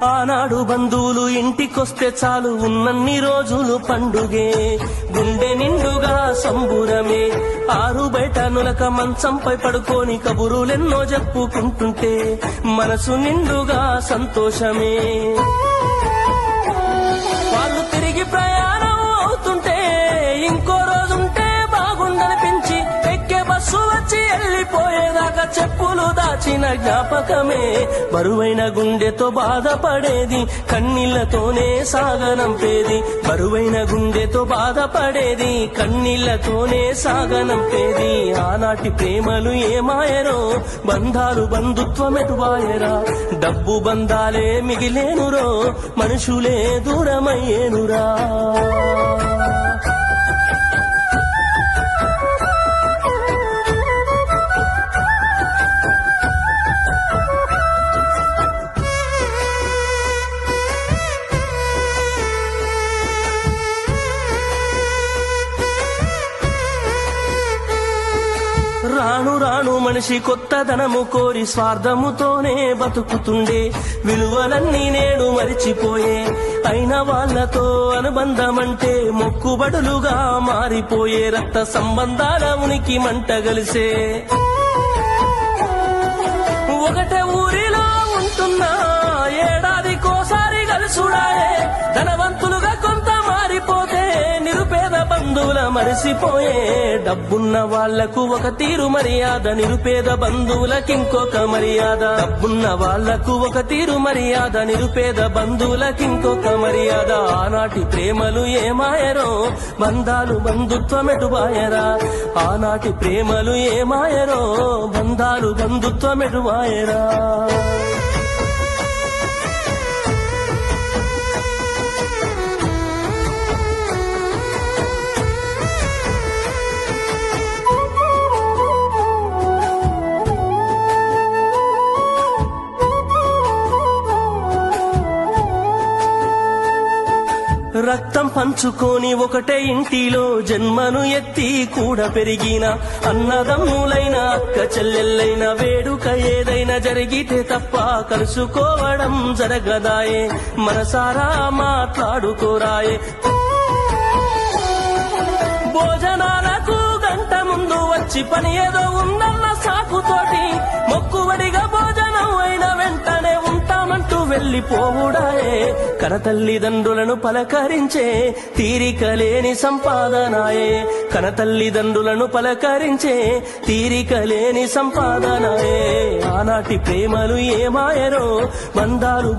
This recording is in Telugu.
ఆనాడు బంధువులు ఇంటికొస్తే చాలు ఉన్నన్ని రోజులు పండుగే, గుండె నిండుగా సంబురమే. ఆరు బయట నులక మంచంపై పడుకొని కబురులెన్నో చెప్పుకుంటుంటే మనసు నిండుగా సంతోషమే. వాళ్ళు తిరిగి ప్రయాణం అవుతుంటే ఇంకో రోజుంటే బాగుండనిపించి ఎక్కే బస్సు వచ్చి వెళ్ళిపోయేదాకా చెప్పులు దాచిన జ్ఞాపకమే. బరువైన గుండెతో బాధపడేది కన్నీళ్లతోనే సాగనంపేది, బరువైన గుండెతో బాధపడేది కన్నీళ్లతోనే సాగనంపేది. ఆనాటి ప్రేమలు ఏమాయరో, బంధాలు బంధుత్వమెటువాయరా. డబ్బు బంధాలే మిగిలేనురో, మనుషులే దూరమయ్యేనురా. రాను రాను మనిషి కొత్తదనము కోరి స్వార్థముతోనే బతుకుతుండే, విలువలన్నీ నేడు మరిచిపోయే. అయిన వాళ్లతో అనుబంధమంటే మొక్కుబడులుగా మారిపోయే, రక్త సంబంధాల ఉనికి మంటగలిసే. ఒకటే ఊరిలో ఉంటున్నా ఏడాదికోసారి కలుసుడాయే, ధనవంతులుగా కొంత మారిపోతే నిరుపేద బంధువుల మరిసిపోయే. డబ్బున్న వాళ్లకు ఒక తీరు మర్యాద, నిరుపేద బంధువులకింకొక మర్యాద. డబ్బున్న వాళ్లకు ఒక తీరు మర్యాద, నిరుపేద బంధువులకింకొక మర్యాద. ఆనాటి ప్రేమలు ఏమాయరో, బంధాలు బంధుత్వమెటువాయరా. ఆనాటి ప్రేమలు ఏమాయరో, బంధాలు బంధుత్వమెటువాయరా. రక్తం పంచుకొని ఒకటే ఇంటిలో జన్మను ఎత్తి కూడా పెరిగిన అన్నదమ్ములైన అక్క చెల్లెళ్ళైన వేడుక ఏదైనా జరిగితే తప్ప కలుసుకోవడం జరగదాయే. మనసారా మాట్లాడుకోరాయే. భోజనాలకు గంట ముందు వచ్చి పని ఏదో ఉందన్న సాకుతోటి మొక్కువడిగా భోజనం అయిన వెంటనే ఉంటామంటూ వెళ్లిపోవుడాయే. కనతల్లిదండ్రులను పలకరించే తీరిక లేని సంపాదనాయే, కనతల్లిదండ్రులను పలకరించే తీరిక లేని సంపాదనాయే. ఆనాటి ప్రేమలు ఏమాయరో, బంధాలు